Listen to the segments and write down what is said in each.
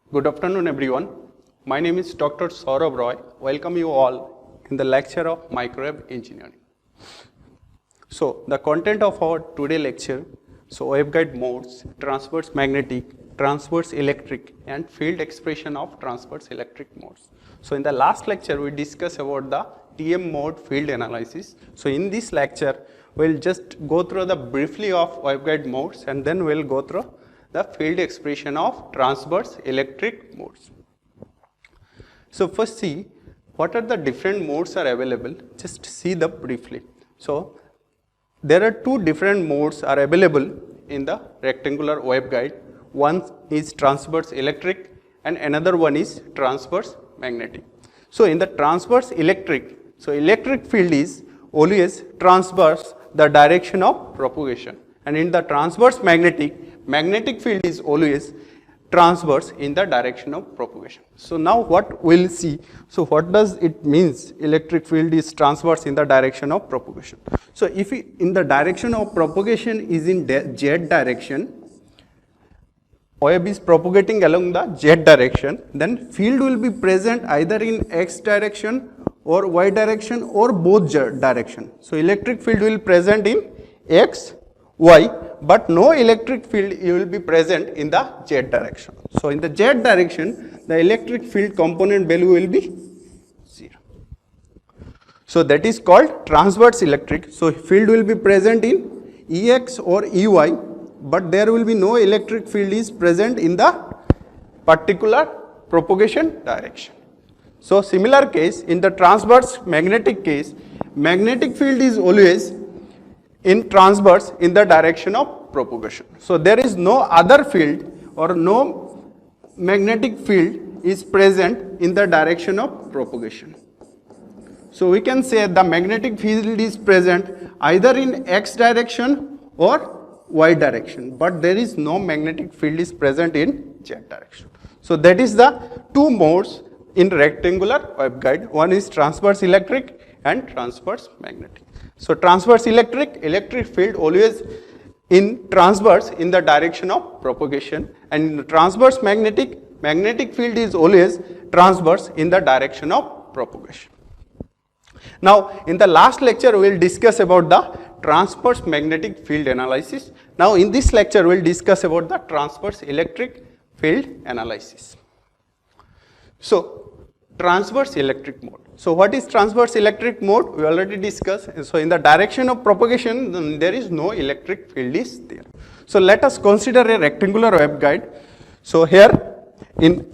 Good afternoon, everyone. My name is Dr. Saurabh Roy. Welcome you all in the lecture of microwave engineering. So, the content of our today lecture, waveguide modes, transverse magnetic, transverse electric, and field expression of transverse electric modes. So, in the last lecture, we discussed about the TM mode field analysis. So, in this lecture, we'll just go through the briefly of waveguide modes, and then we'll go through the field expression of transverse electric modes. So, first see what are the different modes are available. Just see the briefly. So, there are two different modes are available in the rectangular waveguide. One is transverse electric and another one is transverse magnetic. So, in the transverse electric, so electric field is always transverse the direction of propagation, and in the transverse magnetic field is always transverse in the direction of propagation. So, now what we will see, so what does it means electric field is transverse in the direction of propagation. So, if in the direction of propagation is in z direction, wave is propagating along the z direction, then field will be present either in x direction or y direction or both direction. So, electric field will present in x, y, but no electric field will be present in the z direction. So, in the z direction, the electric field component value will be 0. So, that is called transverse electric. So, field will be present in Ex or Ey, but there will be no electric field is present in the particular propagation direction. So, similar case in the transverse magnetic case, magnetic field is always in transverse in the direction of propagation. So, there is no other field or no magnetic field is present in the direction of propagation. So, we can say the magnetic field is present either in x direction or y direction, but there is no magnetic field is present in z direction. So, that is the two modes in rectangular waveguide. One is transverse electric and transverse magnetic. So, transverse electric field always in transverse in the direction of propagation, and in the transverse magnetic field is always transverse in the direction of propagation. Now, in the last lecture we will discuss about the transverse magnetic field analysis. Now, in this lecture we will discuss about the transverse electric field analysis. So, transverse electric mode. So, what is transverse electric mode? We already discussed. So, in the direction of propagation, there is no electric field is there. So, let us consider a rectangular waveguide. So, here in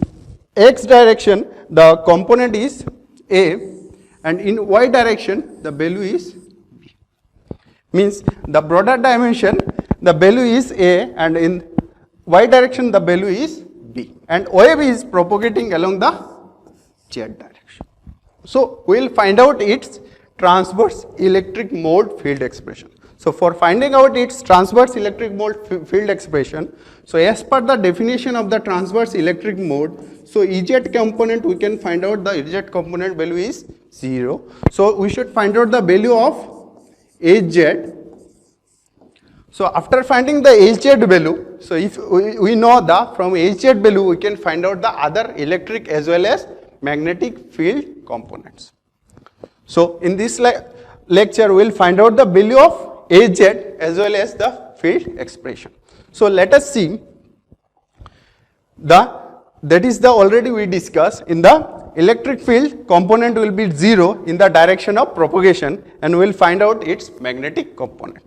x direction, the component is A, and in y direction, the value is B. Means the broader dimension, the value is A, and in y direction, the value is B, and wave is propagating along the z direction. So, we will find out its transverse electric mode field expression. So, for finding out its transverse electric mode field expression, so as per the definition of the transverse electric mode, so Ez component we can find out the Ez component value is 0. So, we should find out the value of Az. So, after finding the Az value, so if we know the from Az value we can find out the other electric as well as magnetic field components. So, in this lecture we will find out the value of Az as well as the field expression. So, let us see that is the already we discussed in the electric field component will be 0 in the direction of propagation, and we will find out its magnetic component.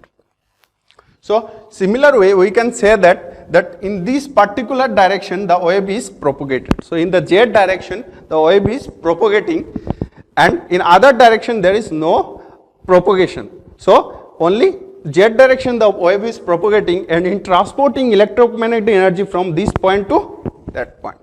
So, similar way we can say that in this particular direction the wave is propagated. So, in the z direction the wave is propagating, and in other direction there is no propagation. So, only z direction the wave is propagating and in transporting electromagnetic energy from this point to that point.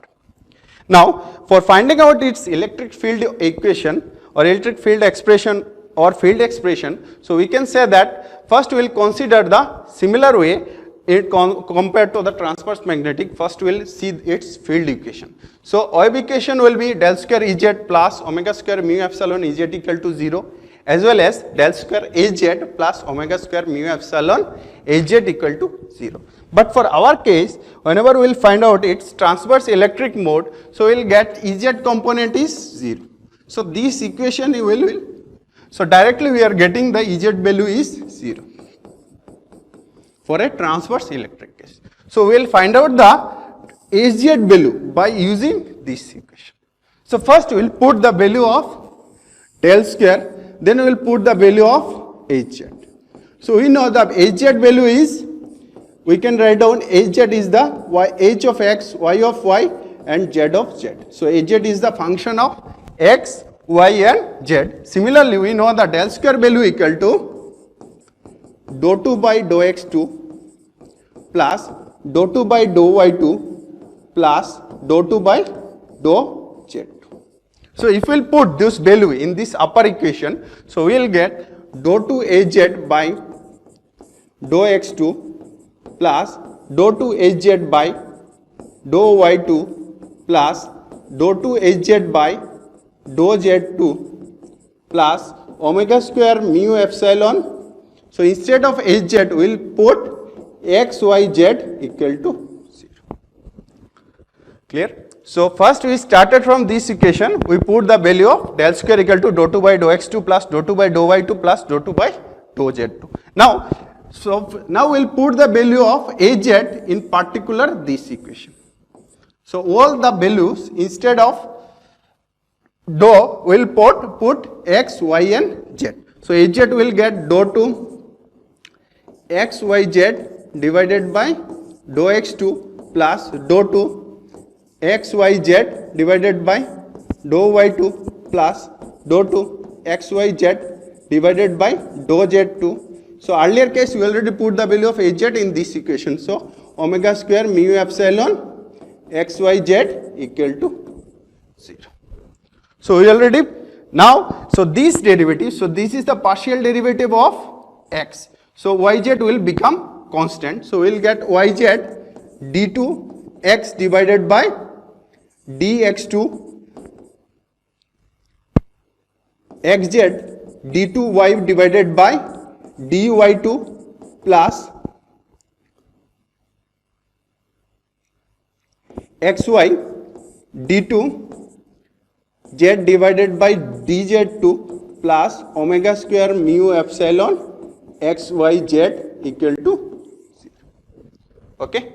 Now, for finding out its electric field equation or electric field expression or field expression, so we can say that first we will consider the similar way compared to the transverse magnetic. First we will see its field equation. So, wave equation will be del square Ez plus omega square mu epsilon Ez equal to 0, as well as del square Az plus omega square mu epsilon Az equal to 0. But for our case, whenever we will find out its transverse electric mode, so we will get Ez component is 0. So this equation you will so directly we are getting the Ez value is 0 for a transverse electric case. So we will find out the Ez value by using this equation. So first we will put the value of del square, then we will put the value of Hz. So we know the Hz value is, we can write down Hz is the h of x, y of y and z of z. So Hz is the function of x, y and z. Similarly, we know the del square value equal to dou 2 by dou x2 plus dou 2 by dou y2 plus dou 2 by dou z2. So if we will put this value in this upper equation, so we will get dou 2 Hz by dou x2 plus dou 2 Hz by dou y2 plus dou 2 Hz by dou z2 plus omega square mu epsilon. So instead of Hz we will put x, y, z equal to 0. Clear? So first we started from this equation, we put the value of del square equal to dou 2 by dou x2 plus dou 2 by dou y2 plus dou 2 by dou z2. Now we will put the value of Az in particular this equation. So all the values instead of dou we will put x, y and z. So Az will get dou 2 x, y, z divided by dou x2 plus dou 2 x, y, z divided by dou y2 plus dou 2 x, y, z divided by dou z2. So earlier case we already put the value of Az in this equation. So omega square mu epsilon x, y, z equal to 0. So we already now, so this derivative, so this is the partial derivative of x. So yz will become constant. So we will get yz d2 x divided by dx2 xz d2y divided by dy2 plus xy d2 z divided by dz2 plus omega square mu epsilon xyz equal to 0. Okay.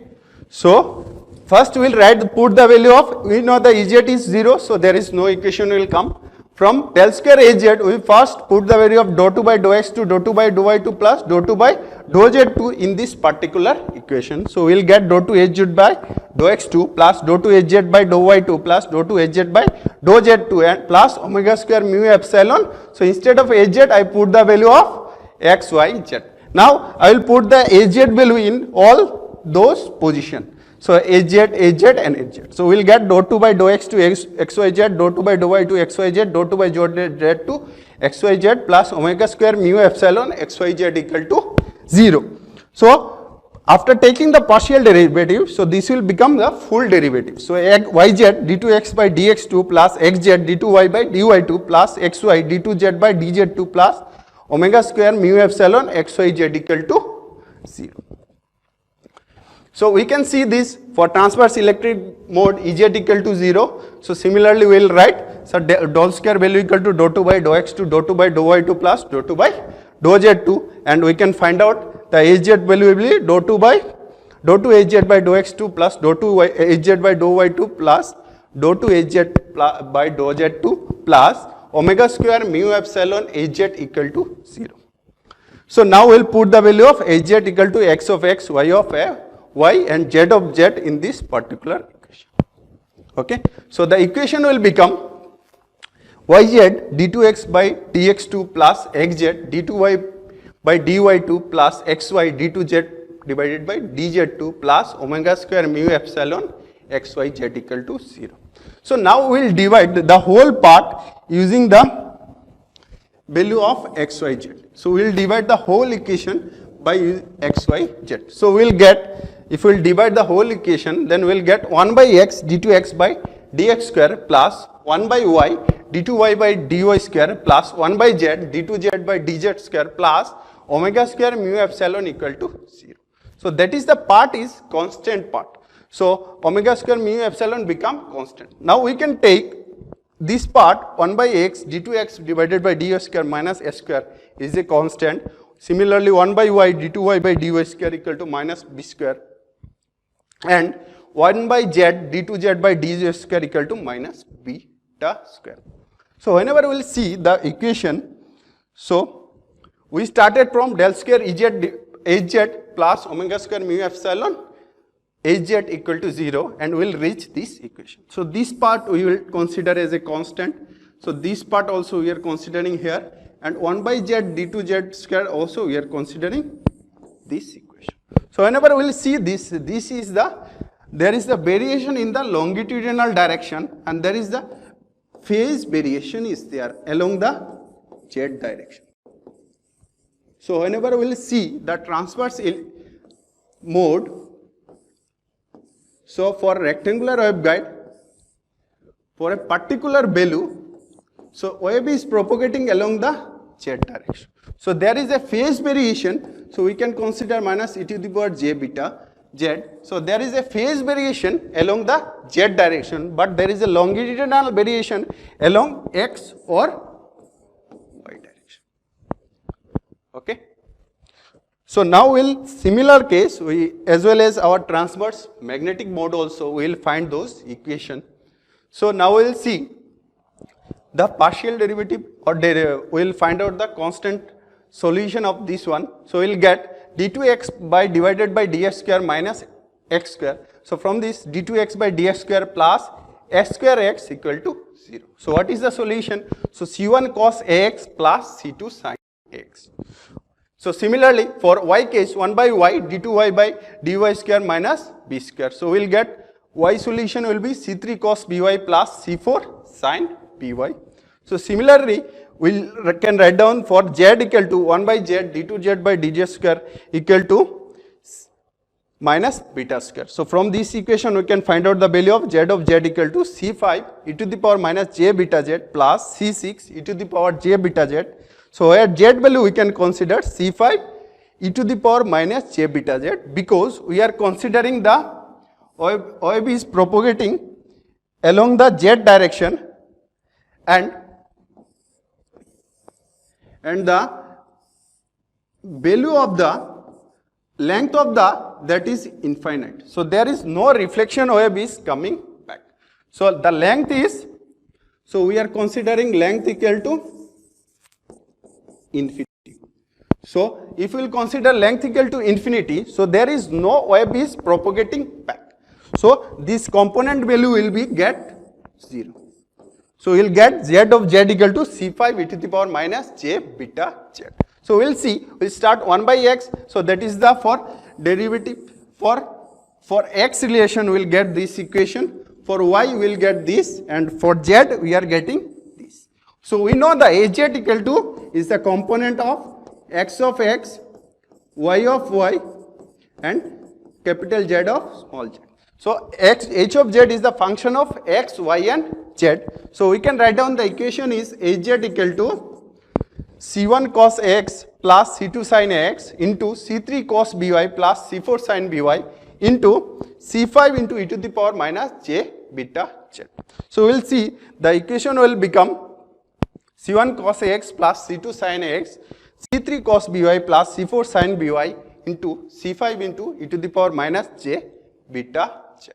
So first we will put the value of, we know the Ez is 0, so there is no equation will come. From del square Az, we first put the value of dou 2 by dou x2, dou 2 by dou y2 plus dou 2 by dou z2 in this particular equation. So we will get dou 2 Hz by dou x2 plus dou 2 Hz by dou y2 plus dou 2 Hz by dou z2 and plus omega square mu epsilon. So instead of Hz, I put the value of x, y, z. Now I will put the Az value in all those positions. So Az and Hz. So we will get dou 2 by dou x2 xyz, dou 2 by dou y2 xyz, dou 2 by dou z2 xyz plus omega square mu epsilon xyz equal to 0. So after taking the partial derivative, so this will become the full derivative. So yz d2x by dx2 plus xz d2y by dy2 plus xy d2z by dz2 plus omega square mu epsilon xyz equal to 0. So we can see this for transverse electric mode Ez equal to 0. So similarly we will write, so del square value equal to dou 2 by dou x2, dou 2 by dou y2 plus dou 2 by dou z2, and we can find out the Az value will be dou 2 Hz by dou x2 plus dou 2 Hz by dou y2 plus dou 2 Hz by dou z2 plus omega square mu epsilon Hz equal to 0. So now we will put the value of Hz equal to x of x, y of y and z of z in this particular equation. Okay. So the equation will become yz d2x by dx2 plus xz d2y by dy2 plus xy d2z divided by dz2 plus omega square mu epsilon xyz equal to 0. So now we will divide the whole part using the value of xyz. So we will divide the whole equation by xyz. So we will get, if we will divide the whole equation, then we will get 1 by x d2x by dx square plus 1 by y d2y by dy square plus 1 by z d2z by dz square plus omega square mu epsilon equal to 0. So that is the part is constant part. So omega square mu epsilon become constant. Now we can take this part 1 by x d2x divided by dy square minus s square is a constant. Similarly 1 by y d2y by dy square equal to minus b square, and 1 by z d2z by dy square equal to minus beta square. So whenever we will see the equation, so we started from del square hz plus omega square mu epsilon hz equal to 0, and we will reach this equation. So this part we will consider as a constant. So this part also we are considering here, and 1 by z d2z square also we are considering this equation. So whenever we will see this, this is there is the variation in the longitudinal direction, and there is the phase variation is there along the z direction. So whenever we will see the transverse mode, so for rectangular waveguide, for a particular value, so wave is propagating along the z direction. So there is a phase variation, so we can consider minus e to the power j beta z. So there is a phase variation along the z direction, but there is a longitudinal variation along x or y direction. Okay. So now we'll similar case, we as well as our transverse magnetic mode also we will find those equation. So now we will see the partial derivative, or we will find out the constant solution of this one. So we will get d2x by divided by dx square minus x square. So from this d2x by dx square plus s square x equal to 0. So what is the solution? So c1 cos ax plus c2 sin ax. So similarly for y case, 1 by y d2y by dy square minus b square. So we will get y solution will be c3 cos by plus c4 sin by. So similarly we can write down for z equal to 1 by z d2z by dz square equal to minus beta square. So from this equation we can find out the value of z equal to c5 e to the power minus j beta z plus c6 e to the power j beta z. So at z value we can consider c5 e to the power minus j beta z, because we are considering the wave is propagating along the z direction, and the value of the length of that is infinite. So there is no reflection wave is coming back. So the length is, so we are considering length equal to infinity. So if we will consider length equal to infinity, so there is no wave is propagating back. So this component value will be get 0. So we will get z of z equal to c5 e to the power minus j beta z. So we will see, we will start 1 by x, so that is the for derivative, for x relation we will get this equation, for y we will get this, and for z we are getting this. So we know the az equal to is the component of x of x, y of y, and capital Z of small z. So h of z is the function of x, y, and z. So we can write down the equation is az equal to c1 cos x plus c2 sin x into c3 cos by plus c4 sin by into c5 into e to the power minus j beta z. So we will see the equation will become c1 cos x plus c2 sin x, c3 cos by plus c4 sin by into c5 into e to the power minus j beta z.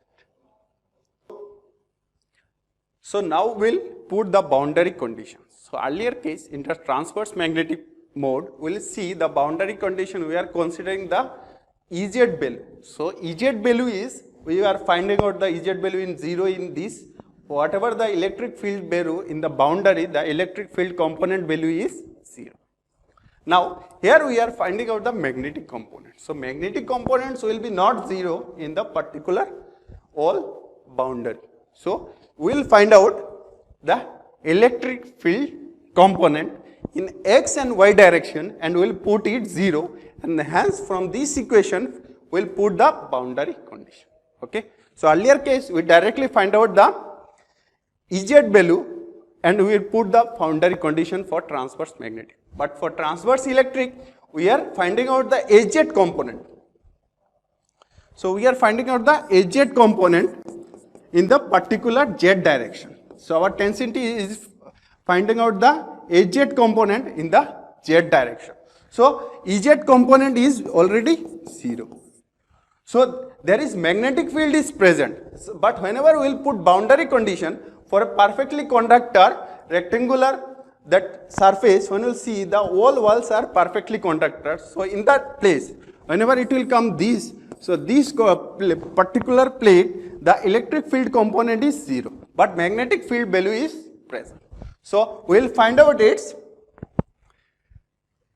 So now we'll put the boundary conditions. So earlier case in the transverse magnetic mode, we'll see the boundary condition we are considering the Ez value. So Ez value is, we are finding out the Ez value in 0 in this, whatever the electric field value in the boundary, the electric field component value is 0. Now here we are finding out the magnetic component. So magnetic components will be not 0 in the particular all boundary. So we will find out the electric field component in x and y direction, and we will put it 0, and hence from this equation we will put the boundary condition. Okay. So earlier case we directly find out the Ez value and we will put the boundary condition for transverse magnetic. But for transverse electric we are finding out the Az component. So we are finding out the AZ component in the particular Z direction. So our tensity is finding out the AZ component in the Z direction. So EZ component is already 0. So there is magnetic field is present, but whenever we will put boundary condition for a perfectly conductor rectangular that surface, when you will see the all walls are perfectly conductor. So in that place, whenever it will come this, so this particular plate, the electric field component is 0, but magnetic field value is present. So we will find out its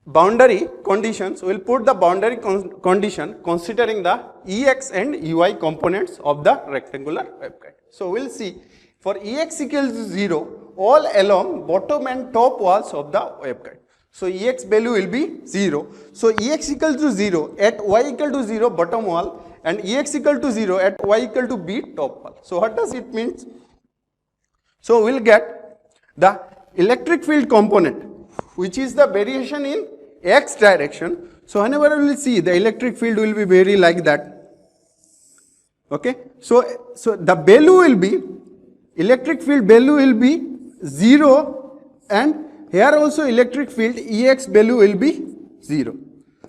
boundary conditions. We will put the boundary condition considering the Ex and Ey components of the rectangular waveguide. So we will see for Ex equals to 0 all along bottom and top walls of the waveguide. So Ex value will be 0. So Ex equals to 0 at Y equal to 0 bottom wall and Ex equal to 0 at Y equal to B top wall. So what does it mean? So we will get the electric field component, which is the variation in X direction. So whenever we will see the electric field will be vary like that. Okay. So the value will be, electric field value will be 0, and here also electric field Ex value will be 0.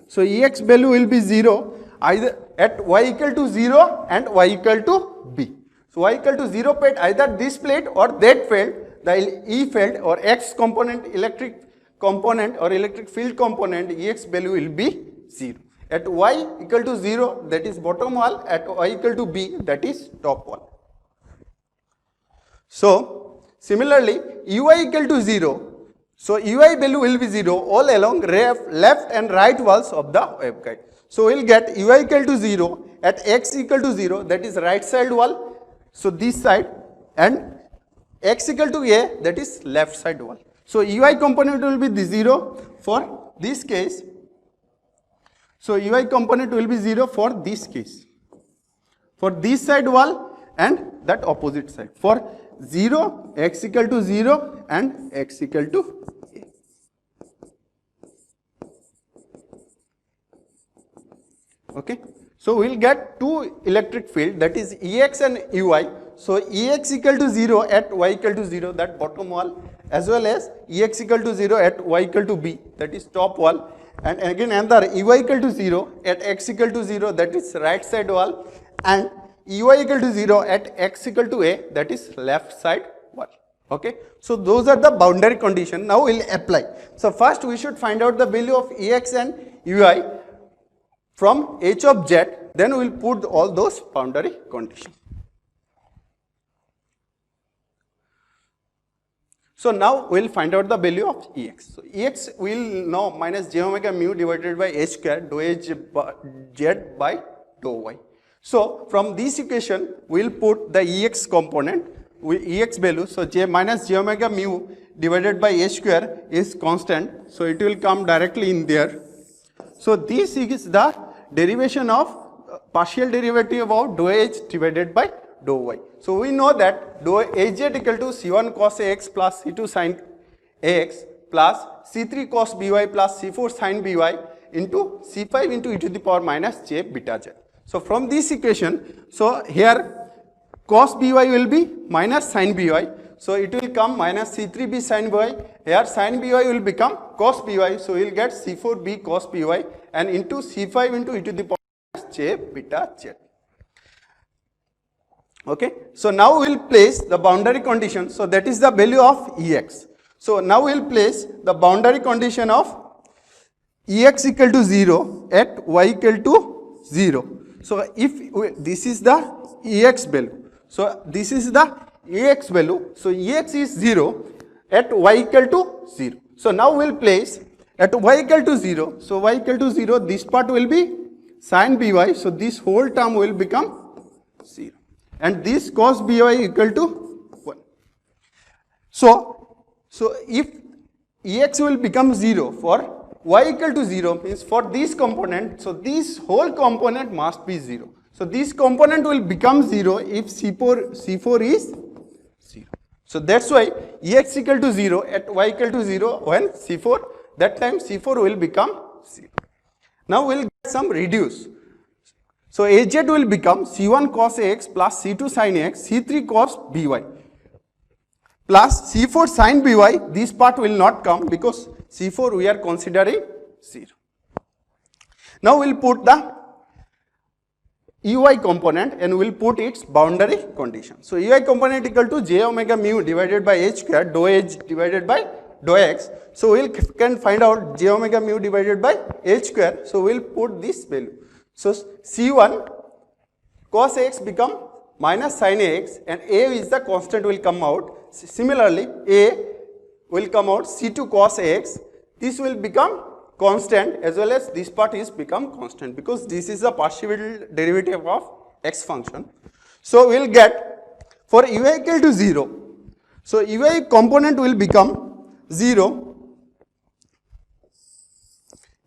So Ex value will be 0 either at Y equal to 0 and Y equal to B. So Y equal to 0 plate, either this plate or that plate, the E field or X component, electric component or electric field component, Ex value will be 0. At Y equal to 0, that is bottom wall, at Y equal to B, that is top wall. So similarly, Ey equal to 0, so Ey value will be 0 all along left and right walls of the waveguide. So we will get Ey equal to 0 at X equal to 0, that is right side wall, so this side, and X equal to A, that is left side wall. So Ey component will be the 0 for this case. So Ey component will be 0 for this case, for this side wall and that opposite side. For 0, X equal to 0 and X equal to A. Okay. So we will get two electric field, that is Ex and Ey. So Ex equal to 0 at Y equal to 0, that bottom wall, as well as Ex equal to 0 at Y equal to B, that is top wall, and again another Ey equal to 0 at X equal to 0, that is right side wall, and Ey equal to 0 at X equal to A, that is left side wall. Okay. So those are the boundary condition. Now we will apply. So first we should find out the value of Ex and Ey from H of Z, then we will put all those boundary conditions. So now we will find out the value of Ex. So Ex we will know minus j omega mu divided by h square dou h z by dou y. So from this equation we will put the Ex component with Ex value. So j minus j omega mu divided by h square is constant, so it will come directly in there. So this is the derivation of partial derivative of dou h divided by dou y. So we know that dou hz equal to c1 cos ax plus c2 sin ax plus c3 cos by plus c4 sin by into c5 into e to the power minus j beta z. So from this equation, so here cos by will be minus sin by, so it will come minus c3b sin by, here sin by will become cos by, so we will get c4b cos by and into c5 into e to the power minus j beta z. Okay. So now we will place the boundary condition, so that is the value of Ex. So now we will place the boundary condition of Ex equal to 0 at Y equal to 0. So if this is the Ex value, so this is the Ex value, so Ex is 0 at Y equal to 0. So now we will place at Y equal to 0, so Y equal to 0, this part will be sin by, so this whole term will become 0. And this cos by equal to 1. So if Ex will become 0 for Y equal to 0, means for this component, so this whole component must be 0. So this component will become 0 if C4 is 0. So that's why Ex equal to 0 at Y equal to 0 when C4, that time C4 will become 0. Now we will get some reduce. So Az will become C1 cos Ax plus C2 sin Ax, C3 cos By plus C4 sin By. This part will not come because C4 we are considering 0. Now we will put the Ey component and we will put its boundary condition. So Ey component equal to j omega mu divided by h square dou h divided by dou x. So we can find out j omega mu divided by h square. So we will put this value. So C1 cos Ax become minus sin Ax and A is the constant will come out. Similarly, A will come out C2 cos Ax. This will become constant as well as this part is become constant because this is the partial derivative of x function. So we will get for Ui equal to 0. So Ui component will become 0.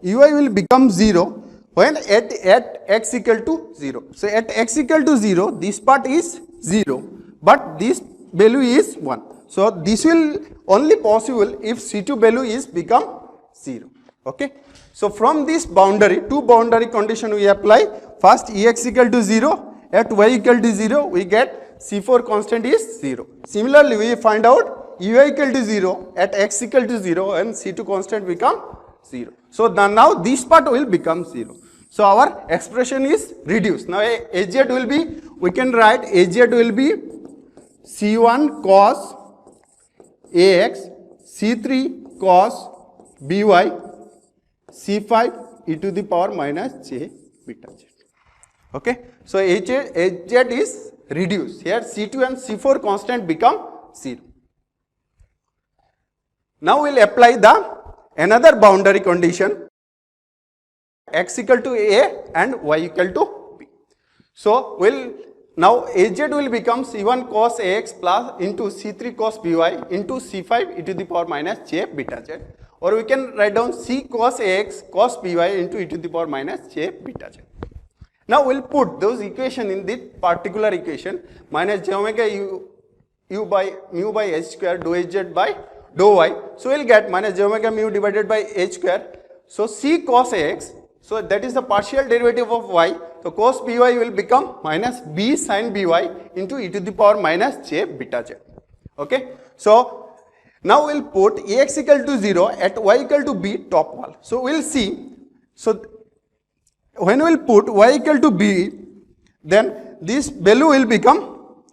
Ui will become 0 when at x equal to 0. So at x equal to 0, this part is 0, but this value is 1. So this will only possible if C2 value is become 0. Okay. So from this boundary, two boundary condition we apply. First Ex equal to 0, at y equal to 0, we get C4 constant is 0. Similarly, we find out Ui equal to 0, at x equal to 0 and C2 constant become 0. So now this part will become 0. So our expression is reduced. Now Az will be, we can write Az will be C1 cos Ax, C3 cos By, C5 e to the power minus j beta z. Okay. So Hz is reduced. Here C2 and C4 constant become 0. Now we will apply the another boundary condition, x equal to A and y equal to B. So now Az will become C1 cos Ax plus into C3 cos By into C5 e to the power minus j beta z, or we can write down C cos Ax cos By into e to the power minus j beta z. Now we will put those equation in this particular equation, minus j omega u by mu by h square dou hz by dou y. So we will get minus j omega mu divided by h square. So C cos Ax, so that is the partial derivative of y. So cos By will become minus b sin By into e to the power minus j beta z. Okay. So now we will put Ax equal to 0 at y equal to b top wall. So we will see. So when we will put y equal to b, then this value will become,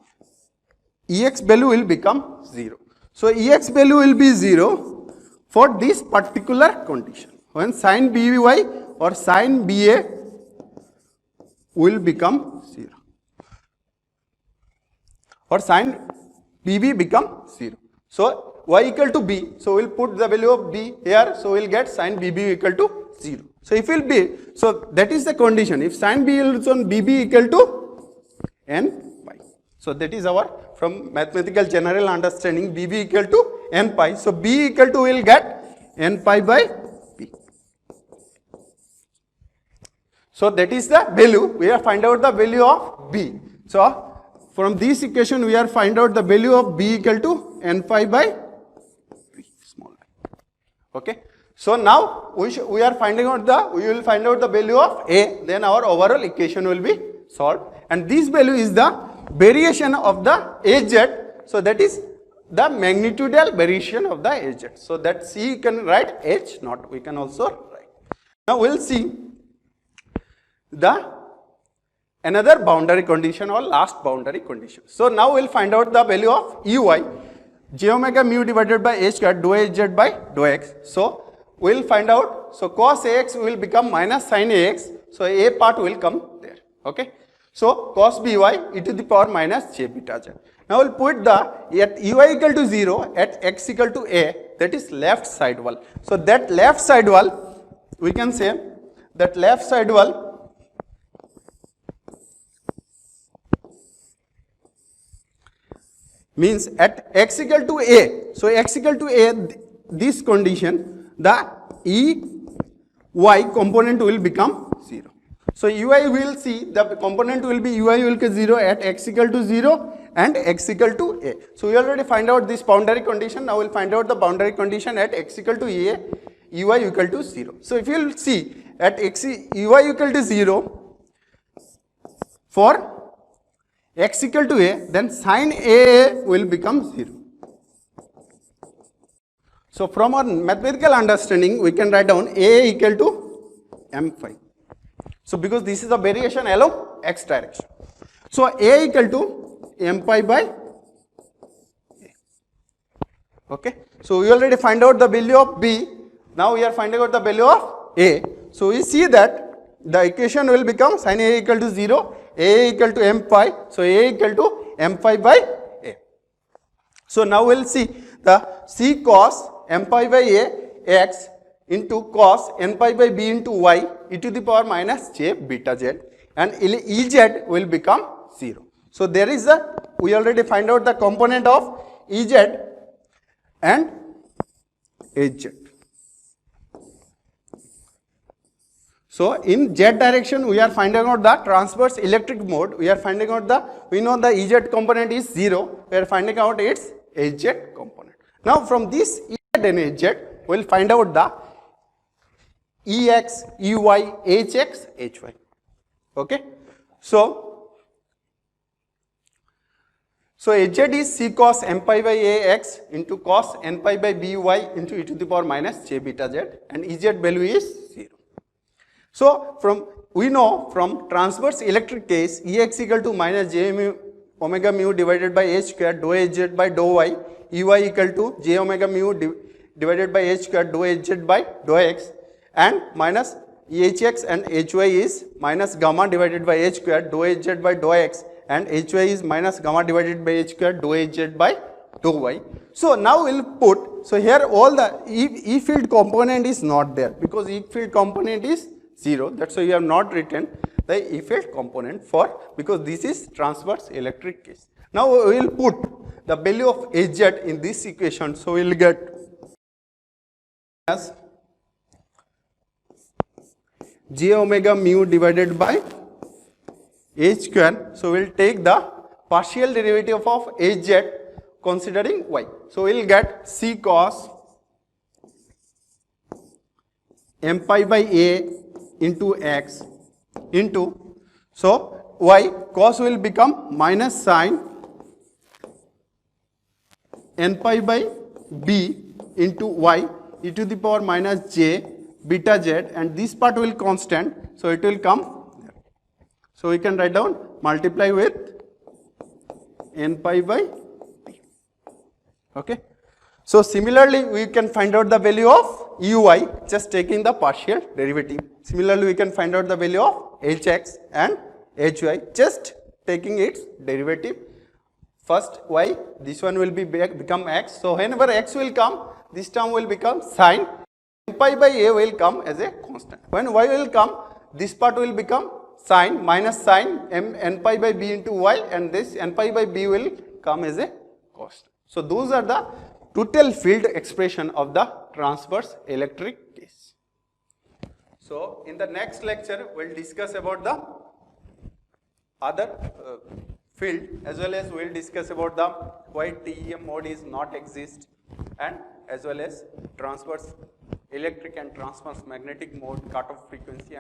Ex value will become 0. So Ex value will be 0 for this particular condition. When sin By or sin Ba will become 0 or sin Bb become 0. So y equal to b, so we will put the value of b here, so we will get sin Bb equal to 0. So if it will be, so that is the condition, if sin B is on Bb equal to n pi. So that is our, from mathematical general understanding, Bb equal to n pi. So B equal to we will get n pi by p. So that is the value, we are find out the value of B. So from this equation we are find out the value of B equal to n pi by p, small I. Okay. So now we will find out the value of A, then our overall equation will be solved, and this value is the variation of the Az. So that is the magnitudinal variation of the Az. So that C can write H naught, we can also write. Now we will see the another boundary condition or last boundary condition. So now we will find out the value of Ui, j omega mu divided by h square dou hz by dou x. So we will find out, so cos Ax will become minus sin Ax, so A part will come there. Okay. So cos By e to the power minus j beta z. Now we will put the, at Ui equal to 0, at x equal to A, that is left side wall. So that left side wall, we can say that left side wall means at x equal to A. So x equal to A, this condition, the Ey component will become 0. So Ui will see, the component will be Ui will be 0 at x equal to 0 and x equal to A. So we already find out this boundary condition, now we will find out the boundary condition at x equal to A, Ui equal to 0. So if you will see, at Ui equal to 0, for x equal to a, then sin a will become 0. So from our mathematical understanding, we can write down a equal to m phi. So because this is a variation along x direction. So a equal to m pi by a. Okay. So we already find out the value of b. Now we are finding out the value of a. So we see that the equation will become sin a equal to 0, a equal to m pi. So a equal to m pi by a. So now we will see the c cos m pi by a x into cos n pi by b into y e to the power minus j beta z, and Ez will become 0. So there is we already find out the component of Ez and Hz. So in z direction we are finding out the transverse electric mode, we are finding out we know the Ez component is 0, we are finding out its Hz component. Now from this Ez and Hz we will find out the Ex, Ey, Hx, Hy. Okay. So Hz is c cos m pi by ax into cos n pi by by into e to the power minus j beta z, and Ez value is 0. So we know from transverse electric case, Ex equal to minus j mu omega mu divided by h square dou Hz by dou y, Ey equal to j omega mu divided by h square dou Hz by dou x, and minus Hx and Hy is minus gamma divided by h square dou Hz by dou x, and Hy is minus gamma divided by h square dou Hz by dou y. So now we will put, so here all the E field component is not there because E field component is 0, that's why we have not written the E field component for, because this is transverse electric case. Now we will put the value of Hz in this equation, so we will get as j omega mu divided by h square. So we will take the partial derivative of Hz considering y. So we will get c cos m pi by a into x into, so y cos will become minus sin n pi by b into y e to the power minus j beta z, and this part will constant, so it will come there. So we can write down multiply with n pi by b. Okay. So similarly we can find out the value of Uy just taking the partial derivative. Similarly we can find out the value of Hx and Hy just taking its derivative. First y, this one will become x, so whenever x will come, this term will become sin m pi by a will come as a constant. When y will come, this part will become sin minus sin n pi by b into y, and this n pi by b will come as a constant. So those are the total field expression of the transverse electric case. So in the next lecture we will discuss about the other field, as well as we will discuss about the why TEM mode is not exist, and as well as transverse electric and transverse magnetic mode, cutoff frequency.